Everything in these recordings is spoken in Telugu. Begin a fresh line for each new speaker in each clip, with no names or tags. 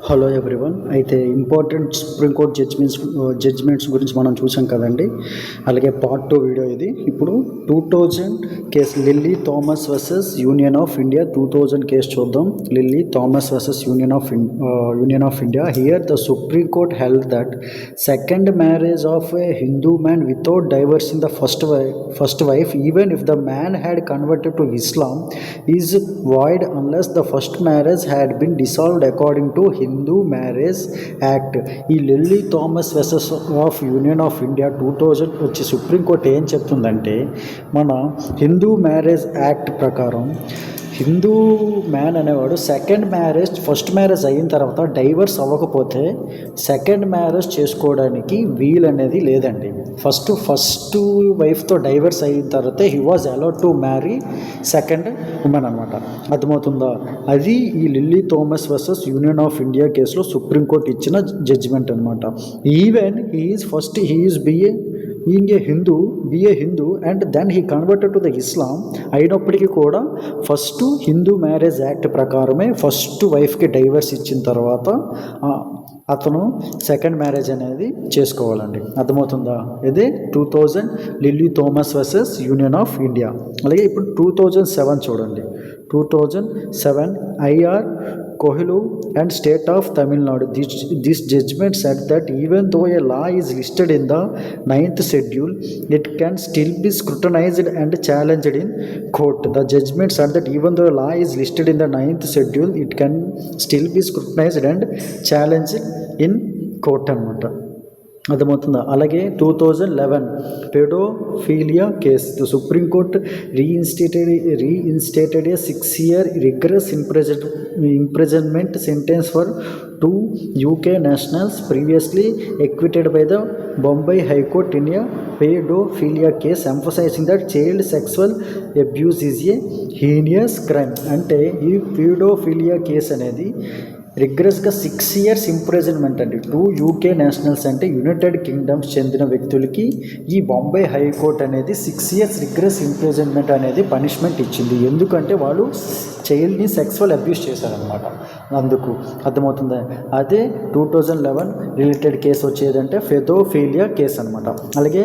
Hello everyone. అయితే ఇంపార్టెంట్ సుప్రీంకోర్టు జడ్జిమెంట్స్ గురించి మనం చూసాం కదండి. అలాగే పార్ట్ 2 వీడియో ఇది. ఇప్పుడు 2000 case Lily Thomas versus union of India 2000 case చూద్దాం. Lily Thomas versus union of India. Here the supreme court held that second marriage of a Hindu man without divorcing the first wife even if the man had converted to Islam is void unless the first marriage had been dissolved according to Hindu marriage act. ఈ lily Thomas versus of union of India 2000 వచ్చి సుప్రీంకోర్టు ఏం చెప్తుందంటే, మన హిందూ మ్యారేజ్ యాక్ట్ ప్రకారం హిందూ మ్యాన్ అనేవాడు ఫస్ట్ మ్యారేజ్ అయిన తర్వాత డైవర్స్ అవ్వకపోతే సెకండ్ మ్యారేజ్ చేసుకోవడానికి వీల్ అనేది లేదండి. ఫస్ట్ వైఫ్తో డైవర్స్ అయిన తర్వాత he was allowed to marry second women అనమాట. అర్థమవుతుందా? అది ఈ lily Thomas versus union of India కేసులో సుప్రీంకోర్టు ఇచ్చిన జడ్జిమెంట్ అనమాట. Even he is be a Hindu and then he converted to the Islam అయినప్పటికీ కూడా ఫస్ట్ హిందూ మ్యారేజ్ యాక్ట్ ప్రకారమే ఫస్ట్ వైఫ్కి డైవర్స్ ఇచ్చిన తర్వాత అతను సెకండ్ మ్యారేజ్ అనేది చేసుకోవాలండి. అర్థమవుతుందా? ఇదే 2000 lily Thomas versus union of India. అలాగే ఇప్పుడు 2007 చూడండి. 2007 IR కోహిలు and state of Tamil Nadu. This judgment said that even though a law is listed in the 9th schedule, it can still be scrutinized and challenged in court. The judgment said that even though a law is listed in the 9th schedule, it can still be scrutinized and challenged in court అన్నమాట. అర్థమవుతుందా? అలాగే 2011 paedophilia case. The supreme court reinstated a 6-year rigorous imprisonment sentence for 2 UK nationals previously acquitted by the Bombay High Court in a pedophilia case, emphasizing that child sexual abuse is a heinous crime. అంటే ఈ పెడోఫీలియా కేసు అనేది రిగ్రెస్గా 6 years ఇంప్రిజన్మెంట్ అండి. 2 UK నేషనల్స్ అంటే యునైటెడ్ కింగ్డమ్స్ చెందిన వ్యక్తులకి ఈ బాంబే హైకోర్టు అనేది 6 years రిగ్రెస్ ఇంప్రిజన్మెంట్ అనేది పనిష్మెంట్ ఇచ్చింది. ఎందుకంటే వాళ్ళు చైల్డ్ని సెక్సువల్ అబ్యూస్ చేశారనమాట. అందుకు అర్థమవుతుందా? అదే 2011 రిలేటెడ్ కేసు వచ్చేదంటే పెడోఫీలియా కేసు అనమాట. అలాగే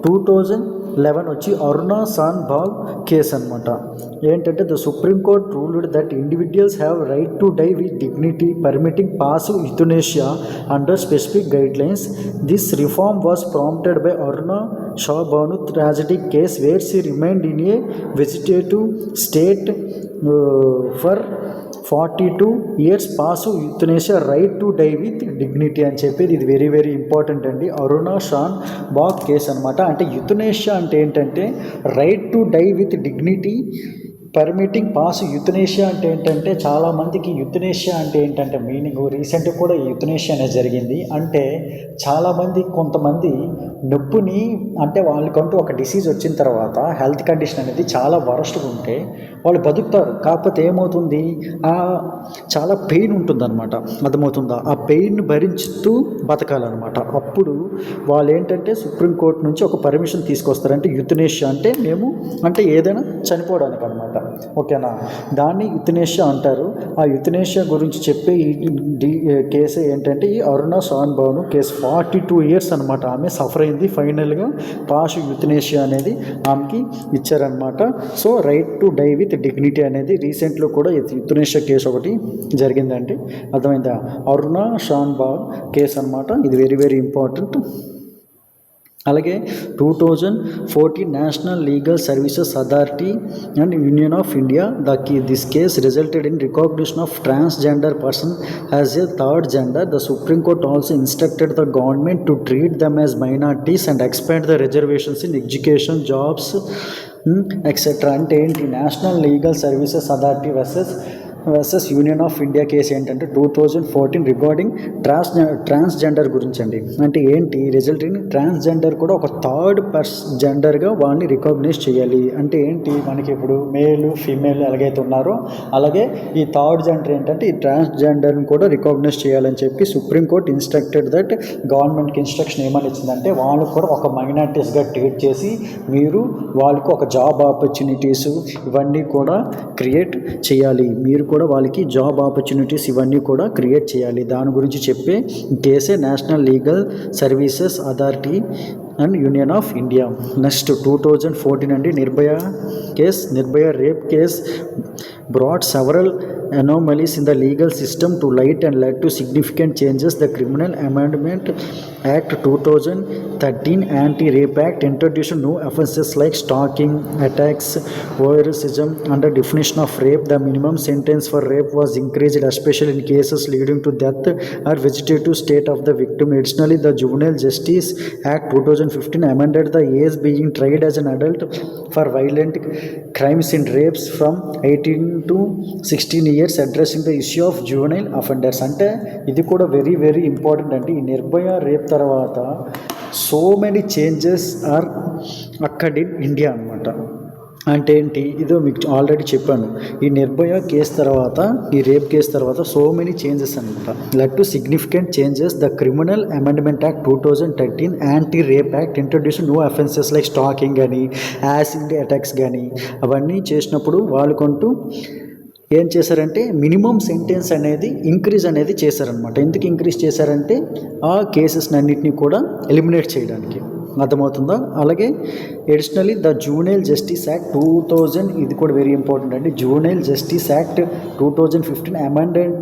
2011 వచ్చి అరుణా సాన్ బాగ్ కేసు అనమాట. ఏంటంటే the supreme court ruled that individuals have right to die with dignity permitting passive euthanasia under specific guidelines. This reform was prompted by Aruna Shanbaug tragic case where she remained in a vegetative state for 42 years. Passive euthanasia right to die with dignity అని చెప్పేది ఇది వెరీ వెరీ ఇంపార్టెంట్ అండి. అరుణా షాన్ బాగ్ కేసు అనమాట. అంటే యుథనేషియా అంటే ఏంటంటే right to die with dignity permitting pass. Euthanasia అంటే ఏంటంటే చాలామందికి యుథనేషియా అంటే ఏంటంటే మీనింగ్ రీసెంట్గా కూడా యుథనేషియా అనేది జరిగింది. అంటే చాలామంది కొంతమంది నొప్పిని అంటే వాళ్ళకంటూ ఒక డిసీజ్ వచ్చిన తర్వాత హెల్త్ కండిషన్ అనేది చాలా వరస్ట్గా ఉంటే వాళ్ళు బతుకుతారు. కాకపోతే ఏమవుతుంది, చాలా పెయిన్ ఉంటుందన్నమాట. అర్థమవుతుందా? ఆ పెయిన్ భరించుతూ బతకాలన్నమాట. అప్పుడు వాళ్ళు ఏంటంటే సుప్రీంకోర్టు నుంచి ఒక పర్మిషన్ తీసుకొస్తారు. అంటే యుథనేషియా అంటే మేము అంటే ఏదైనా చనిపోవడానికి అనమాట. ఓకేనా? దాన్ని యుథనేషియా అంటారు. ఆ యుథనేషియా గురించి చెప్పే కేసు ఏంటంటే ఈ అరుణా షాన్ బాను కేసు 42 years అనమాట. ఆమె సఫర్ అయింది. ఫైనల్గా పాస్ యుథనేషియా అనేది ఆమెకి ఇచ్చారనమాట. So right to die with dignity అనేది రీసెంట్లో కూడా యుథనేషియా కేసు ఒకటి జరిగిందండి. అర్థమైందా? అరుణా షాన్ బాగ్ కేసు అనమాట. ఇది వెరీ వెరీ ఇంపార్టెంట్. అలాగే 2014 national legal services authority and union of India this case resulted in recognition of transgender person as a third gender. The supreme court also instructed the government to treat them as minorities and expand the reservations in education, jobs etcetera. అంటే ఏంటి? National legal services authority versus union of India case ఏంటంటే 2014 రిగార్డింగ్ ట్రాన్స్జెండర్ గురించి అండి. అంటే ఏంటి? రిజల్ట్ ఇన్ ట్రాన్స్జెండర్ కూడా ఒక థర్డ్ జెండర్గా వాళ్ళని రికగ్నైజ్ చేయాలి. అంటే ఏంటి? మనకి ఇప్పుడు మేలు ఫీమేల్ ఎలాగైతే ఉన్నారో అలాగే ఈ థర్డ్ జెండర్ ఏంటంటే ఈ ట్రాన్స్జెండర్ని కూడా రికగ్నైజ్ చేయాలని చెప్పి సుప్రీంకోర్టు ఇన్స్ట్రక్టెడ్ దట్ గవర్నమెంట్కి ఇన్స్ట్రక్షన్ ఏమని ఇచ్చిందంటే వాళ్ళకు కూడా ఒక మైనారిటీస్గా ట్రీట్ చేసి వాళ్ళకు ఒక జాబ్ ఆపర్చునిటీస్ ఇవన్నీ కూడా క్రియేట్ చేయాలి. మీరు కూడా వాళ్ళకి జాబ్ ఆపర్చునిటీస్ ఇవన్నీ కూడా క్రియేట్ చేయాలి. దాని గురించి చెప్పే కేసే national legal services authority and union of India. Next 2014 అండి, Nirbhaya rape case brought several anomalies in the legal system to light and led to significant changes. The Criminal Amendment Act 2013 Anti-Rape Act introduced new offences like stalking, attacks, voyeurism under definition of rape. The minimum sentence for rape was increased, especially in cases leading to death or vegetative state of the victim. Additionally, the Juvenile Justice Act 2015 amended the age being tried as an adult for violent crimes in rapes from 18 to 16 years, addressing the issue of juvenile offenders. అంటే ఇది కూడా వెరీ వెరీ ఇంపార్టెంట్ అండి. ఈ నిర్భయ రేప్ తర్వాత so many changes are occurred in India అనమాట. అంటే ఏంటి, ఇదో మీకు ఆల్రెడీ చెప్పాను. ఈ నిర్భయ కేసు తర్వాత, ఈ రేప్ కేసు తర్వాత సో మెనీ చేంజెస్ అనమాట. Led to significant changes. The criminal amendment act 2013 anti rape act introduce new offences like stalking కానీ, యాసిడ్ అటాక్స్ కానీ, అవన్నీ చేసినప్పుడు వాళ్ళకంటూ ఏం చేశారంటే మినిమం సెంటెన్స్ అనేది ఇంక్రీజ్ అనేది చేశారనమాట. ఎందుకు ఇంక్రీజ్ చేశారంటే ఆ కేసెస్ అన్నింటినీ కూడా ఎలిమినేట్ చేయడానికి. అర్థమవుతుందా? అలాగే ఎడిషనలీ ద జూవెనైల్ జస్టిస్ యాక్ట్ 2000, ఇది కూడా వెరీ ఇంపార్టెంట్ అండి. Juvenile justice act 2015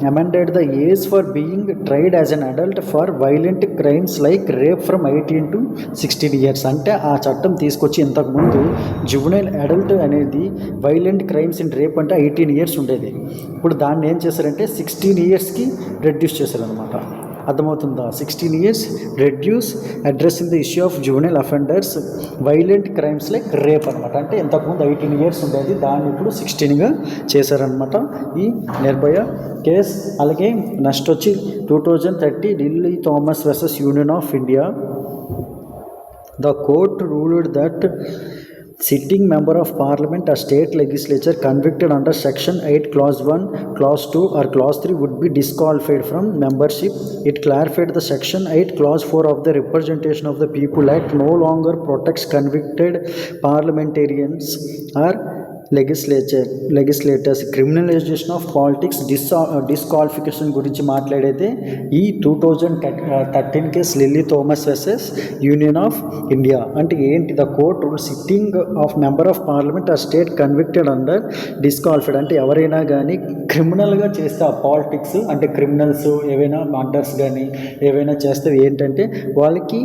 amended the age for being tried as an adult for violent crimes like rape from 18 to 16 years. అంటే ఆ చట్టం తీసుకొచ్చి ఇంతకుముందు జువెనైల్ అడల్ట్ అనేది వైలెంట్ క్రైమ్స్ ఇన్ రేప్ అంటే 18 years ఉండేది. ఇప్పుడు దాన్ని ఏం చేశారంటే 16 yearsకి రెడ్యూస్ చేశారనమాట. అర్థమవుతుందా? 16 years reduce, addressing the issue of juvenile offenders violent crimes like rape అనమాట. అంటే ఇంతకుముందు 18 years ఉండేది, దాన్ని ఇప్పుడు 16గా చేశారనమాట ఈ నిర్భయ కేస్. అలాగే నెక్స్ట్ వచ్చి 2030 Delhi Thomas versus union of India. The court ruled that sitting member of parliament or state legislature convicted under section 8 clause 1 clause 2 or clause 3 would be disqualified from membership. It clarified the section 8 clause 4 of the Representation of the People Act no longer protects convicted parliamentarians or legislators. Criminalization of politics disqualification గురించి మాట్లాడైతే ఈ 2013 case lily Thomas versus union of India. అంటే ఏంటి? The court rule sitting of member of parliament ఆ స్టేట్ కన్విక్టెడ్ అండర్ డిస్క్వాలిఫైడ్. అంటే ఎవరైనా కానీ క్రిమినల్గా చేస్తే ఆ పాలిటిక్స్ అంటే క్రిమినల్స్ ఏవైనా మర్డర్స్ కానీ ఏవైనా చేస్తే ఏంటంటే వాళ్ళకి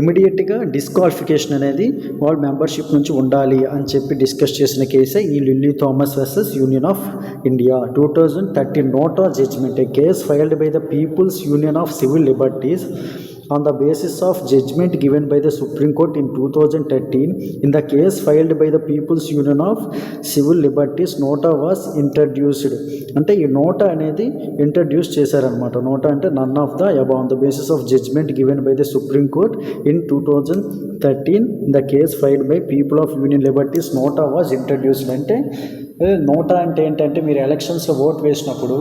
ఇమీడియట్గా డిస్క్వాలిఫికేషన్ అనేది వాళ్ళ మెంబర్షిప్ నుంచి ఉండాలి అని చెప్పి డిస్కస్ చేసిన కేసు ఈ lily Thomas versus union of India. 2013 NOTA judgment, a case filed by the People's Union of Civil Liberties on the basis of judgment given by the Supreme Court in 2013. In the case filed by the People's Union of Civil Liberties, nota was introduced. అంటే ఈ నోటా అనేది ఇంట్రడ్యూస్ చేశారనమాట. నోటా అంటే none of the above on the basis of judgment given by the supreme Court in 2013. In the case filed by people of Union Liberties, nota was introduced. అంటే నోటా అంటే ఏంటంటే మీరు ఎలక్షన్స్లో ఓట్ వేసినప్పుడు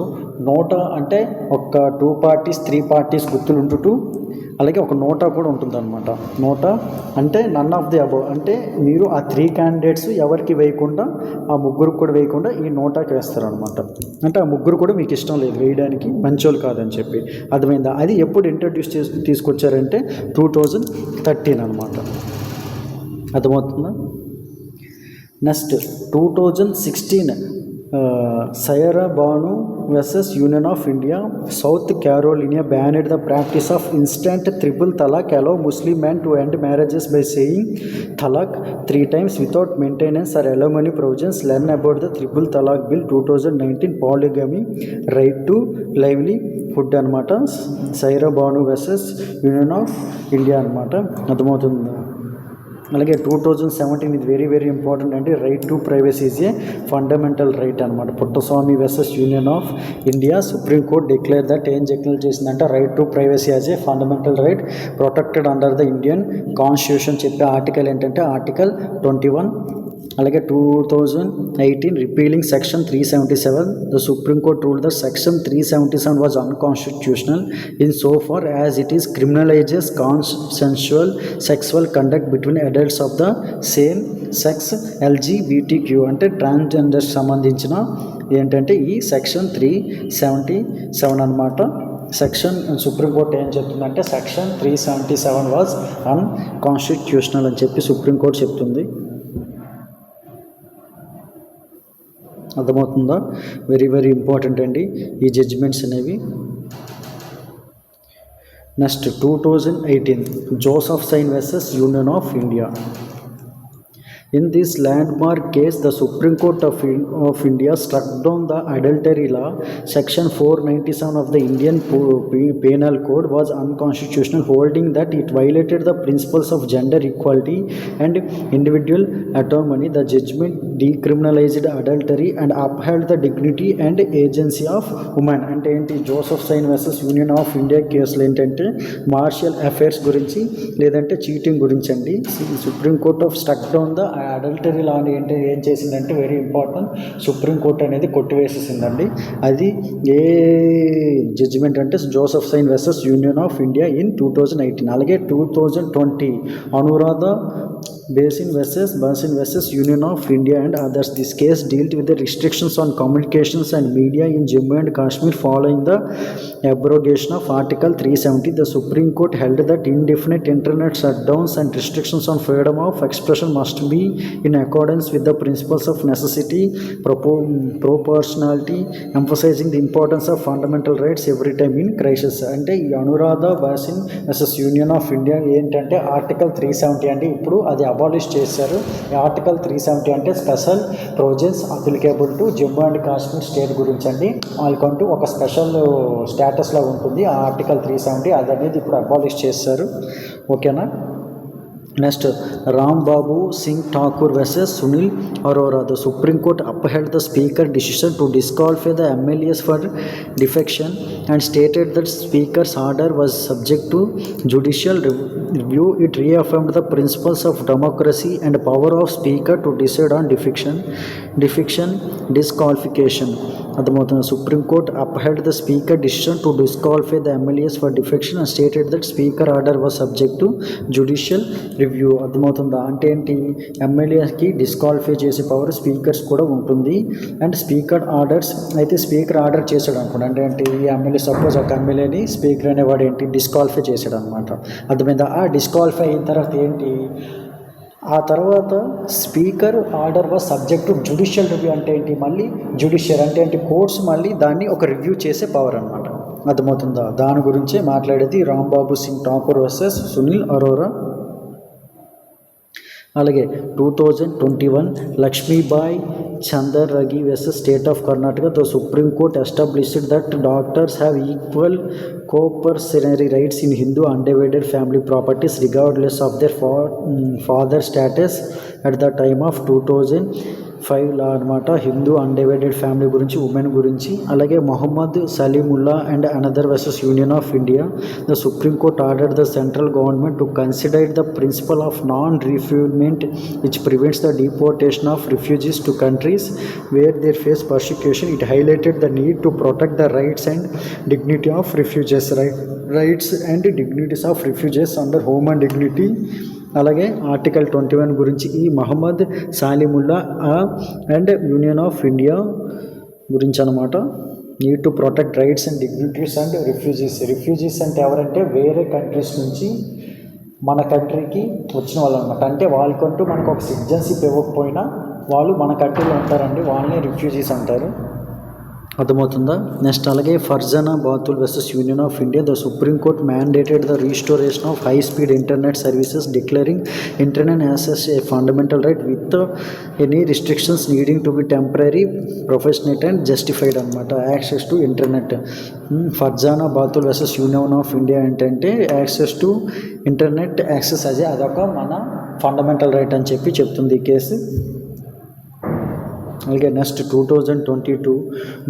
నోటా అంటే ఒక 2 parties 3 parties గుర్తులు ఉంటుటూ అలాగే ఒక నోటా కూడా ఉంటుందన్నమాట. నోటా అంటే నన్ ఆఫ్ ది అబౌవ్, అంటే మీరు ఆ 3 candidates ఎవరికి వేయకుండా ఆ ముగ్గురికి కూడా వేయకుండా ఈ నోటాకి వేస్తారనమాట. అంటే ఆ ముగ్గురు కూడా మీకు ఇష్టం లేదు, వేయడానికి మంచోళ్ళు కాదని చెప్పి. అర్థమైందా? అది ఎప్పుడు ఇంట్రడ్యూస్ తీసుకొచ్చారంటే 2013 అనమాట. అర్థమవుతుందా? Next 2016 Shayara Bano versus union of India. South Carolina banned the practice of instant triple talaq, allow Muslim man to end marriages by saying talaq 3 times without maintenance or alimony provisions. Learn about the triple talaq bill 2019. Polygamy, right to livelihood అనమాట. Shayara Bano versus union of India అనమాట. అర్థమవుతుందా? అలాగే 2017 ఇది వెరీ వెరీ ఇంపార్టెంట్ అండి. Right to privacy is a fundamental right అనమాట. Puttaswamy versus union of India. Supreme court declare that ఏం డిక్లేర్ చేసిందంటే right to privacy as a fundamental right protected under the Indian constitution. చెప్పే ఆర్టికల్ ఏంటంటే ఆర్టికల్ 21. అలాగే 2018 repealing section 377. The supreme court ruled the section 377 was unconstitutional in so far as it is criminalises consensual sexual conduct between adults of the same sex. LGBTQ అంటే ట్రాన్స్జెండర్స్ సంబంధించిన ఏంటంటే ఈ సెక్షన్ 377 అనమాట. సెక్షన్ సుప్రీంకోర్టు ఏం చెప్తుందంటే సెక్షన్ 377 వాజ్ అన్కాన్స్టిట్యూషనల్ అని చెప్పి సుప్రీంకోర్టు చెప్తుంది. అర్థమవుతుందా? వెరీ వెరీ ఇంపార్టెంట్ అండి ఈ జడ్జిమెంట్స్ అనేవి. Next 2018 Joseph sign versus union of India. In this landmark case, the Supreme Court of India struck down the adultery law. Section 497 of the Indian Penal Code was unconstitutional, holding that it violated the principles of gender equality and individual autonomy. The judgment decriminalized adultery and upheld the dignity and agency of women. అంటే ఏంటి? Joseph sign versus union of India కేసులు ఏంటంటే మార్షియల్ అఫైర్స్ గురించి లేదంటే చీటింగ్ గురించి అండి. Supreme court of struck down the adultery law అంటే ఏం చేసిందంటే వెరీ ఇంపార్టెంట్, సుప్రీంకోర్టు అనేది కొట్టివేసేసిందండి. అది ఏ జడ్జిమెంట్ అంటే Joseph sign versus union of India in 2018. అలాగే 2020 Anuradha Basin versus Union of India and others. This case dealt with the restrictions on communications and media in Jammu and Kashmir following the abrogation of Article 370. The Supreme Court held that indefinite internet shutdowns and restrictions on freedom of expression must be in accordance with the principles of necessity, proportionality, emphasizing the importance of fundamental rights every time in crisis. అంటే ఈ Anuradha basin versus union of India ఏంటంటే ఆర్టికల్ 370 అంటే ఇప్పుడు అది అబాలిష్ చేశారు. ఆర్టికల్ 370 అంటే special provisions applicable to Jammu and Kashmir state గురించి అండి. వాళ్ళకంటూ ఒక స్పెషల్ స్టేటస్లో ఉంటుంది ఆ ఆర్టికల్ 370, అది అనేది ఇప్పుడు అబాలిష్ చేశారు. ఓకేనా? Next Rambabu Singh Thakur versus Sunil Arora. The Supreme Court upheld the Speaker decision to disqualify the MLAs for defection and stated that Speaker's order was subject to judicial review. It reaffirmed the principles of democracy and power of Speaker to decide on defection disqualification. అర్థమవుతుంది. Supreme court upheld the Speaker decision to disqualify the MLAs for defection and stated that Speaker order was subject to judicial review. అర్థమవుతుందా? అంటే ఏంటి? ఎమ్మెల్యేకి డిస్క్వాలిఫై చేసే పవర్ స్పీకర్స్ కూడా ఉంటుంది. అండ్ స్పీకర్ ఆర్డర్స్ అయితే స్పీకర్ ఆర్డర్ చేశాడు అనుకోండి, అంటే ఏంటి? ఈ ఎమ్మెల్యే సపోజ్ ఒక ఎమ్మెల్యేని స్పీకర్ అనేవాడు ఏంటి డిస్క్వాలిఫై చేశాడు అనమాట. అర్థమైందా? ఆ డిస్క్వాలిఫై అయిన తర్వాత ఏంటి? ఆ తర్వాత speaker order was subject to judicial review. అంటే ఏంటి? మళ్ళీ జ్యుడిషియల్ అంటే ఏంటి? కోర్ట్స్ మళ్ళీ దాన్ని ఒక రివ్యూ చేసే పవర్ అనమాట. అర్థమవుతుందా? దాని గురించే మాట్లాడేది రాంబాబు సింగ్ ఠాకూర్ వర్సెస్ సునీల్ అరోరా. అలాగే 2021 Lakshmibai Chandaragi versus state of Karnataka. The supreme court established that doctors have equal coparcenary rights in Hindu undivided family properties regardless of their father status at the time of 2005 law అనమాట. హిందూ అన్డివైడెడ్ ఫ్యామిలీ గురించి, ఉమెన్ గురించి. అలాగే Mohammad Salimullah and another versus union of India. The supreme court ordered the central government to consider the principal of non refoulement which prevents the deportation of refugees to countries where they're face persecution. It highlighted the need to protect the rights and dignity of refugees. Rights and dignities of refugees under home and dignity. అలాగే ఆర్టికల్ 21 గురించి ఈ Mohammad Salimullah and union of India గురించి అనమాట. Need to protect rights and dignities and refugees అంటే ఎవరంటే వేరే కంట్రీస్ నుంచి మన కంట్రీకి వచ్చిన వాళ్ళు అనమాట. అంటే వాళ్ళకంటూ మనకు ఒక సిటిజన్షిప్ ఇవ్వకపోయినా వాళ్ళు మన కంట్రీలో ఉంటారండి, వాళ్ళని రిఫ్యూజీస్ అంటారు. అర్థమవుతుందా? నెక్స్ట్ అలాగే Farzana Batul versus union of India. The supreme court mandated the restoration of high speed internet services declaring internet access a fundamental right with any restrictions needing to be temporary, professional and justified అనమాట. Access to internet. Farzana Batul versus union of India ఏంటంటే యాక్సెస్ టు ఇంటర్నెట్ యాక్సెస్ అదొక మన ఫండమెంటల్ రైట్ అని చెప్పి చెప్తుంది ఈ కేసు. అలాగే next 2022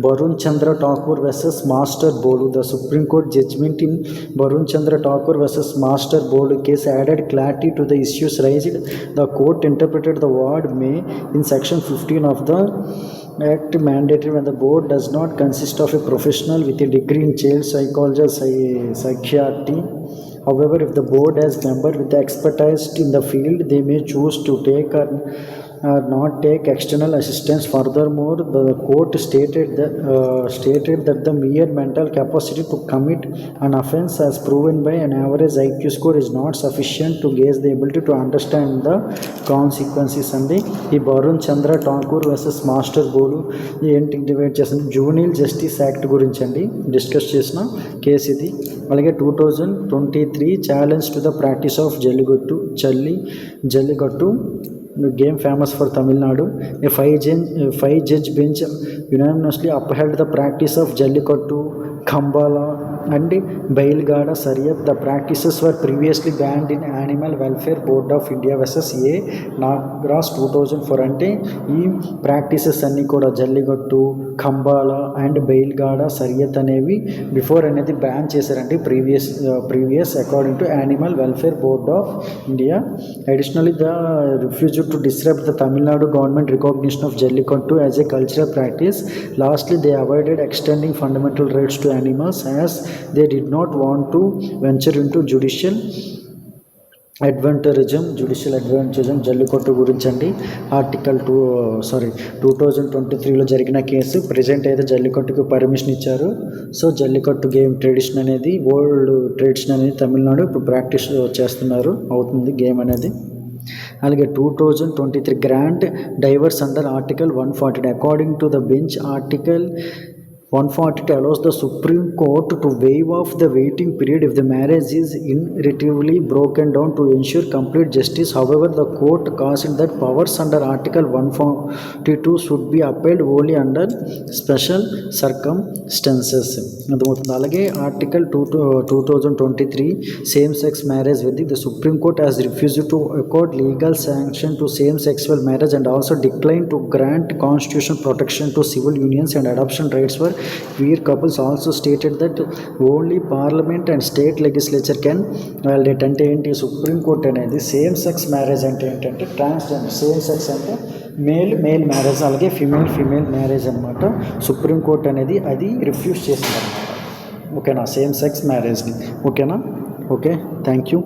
Varun Chandra Thakur versus master Bholu. The supreme court judgment in Varun Chandra Thakur versus master Bholu case added clarity to the issues raised. The court interpreted the word may in section 15 of the Act mandatory when the board does not consist of a professional with a degree in child psychology or psychiatry. However, if the board has members with expertise in the field, they may choose to take or not take external assistance. Furthermore, the court stated that the mere mental capacity to commit an offence as proven by an average IQ score is not sufficient to gauge the ability to understand the consequences. అండి ఈ వరుణ్ చంద్ర ఠాకూర్ వర్సెస్ మాస్టర్ బోలు ఏంటి డివైడ్ చేస్తుంది, జూనియల్ జస్టిస్ యాక్ట్ గురించి అండి డిస్కస్ చేసిన కేసు ఇది. అలాగే 2023 challenge to the practice of Jallikattu game famous for Tamil Nadu. A five judge bench unanimously upheld the practice of Jallikattu, Khambala and Bailgada Sariyat. The practices were previously banned in Animal Welfare Board of India versus A. Nagras 2004. అంటే ఈ ప్రాక్టీసెస్ అన్నీ కూడా జల్లికట్టు, ఖంబాలా అండ్ బెయిల్గాడా సరియత్ అనేవి బిఫోర్ అనేది బ్యాన్ చేశారండి previous according to animal welfare board of India. Additionally the refused to disrupt the Tamil Nadu government recognition of Jallikattu as a cultural practice. Lastly, they avoided extending fundamental rights to animals as they did not want to venture into judicial adventurism Jallikattu గురించి అండి. ఆర్టికల్ 2023లో జరిగిన కేసు. ప్రజెంట్ అయితే జల్లికట్టుకు పర్మిషన్ ఇచ్చారు. సో జల్లికట్టు గేమ్ ట్రెడిషన్ అనేది ఓల్డ్ ట్రెడిషన్ అనేది తమిళనాడు ఇప్పుడు ప్రాక్టీస్ చేస్తున్నారు, అవుతుంది గేమ్ అనేది. అలాగే 2023 grant divorce under article 140. According to the bench, article 140 allows the Supreme Court to waive off the waiting period if the marriage is irretrievably broken down to ensure complete justice. However, the court cautioned that powers under Article 142 should be upheld only under special circumstances. అలాగే article 2023 same sex marriage with the Supreme Court has refused to accord legal sanction to same sexual marriage and also declined to grant constitutional protection to civil unions and adoption rights for queer couples. Also stated that only parliament and state legislature can validate. అంటే ఏంటి, సుప్రీం కోర్ట్ అనేది సేమ్ సెక్స్ మ్యారేజ్ అంటే ఏంటంటే ట్రాన్స్జెండర్, సేమ్ సెక్స్ అంటే మేల్ మ్యారేజ్, అలాగే ఫిమేల్ మ్యారేజ్ అనమాట. సుప్రీం కోర్ట్ అనేది అది రిఫ్యూజ్ చేసింది అనమాట. ఓకేనా, సేమ్ సెక్స్ మ్యారేజ్ని. ఓకేనా, ఓకే, థ్యాంక్ యూ.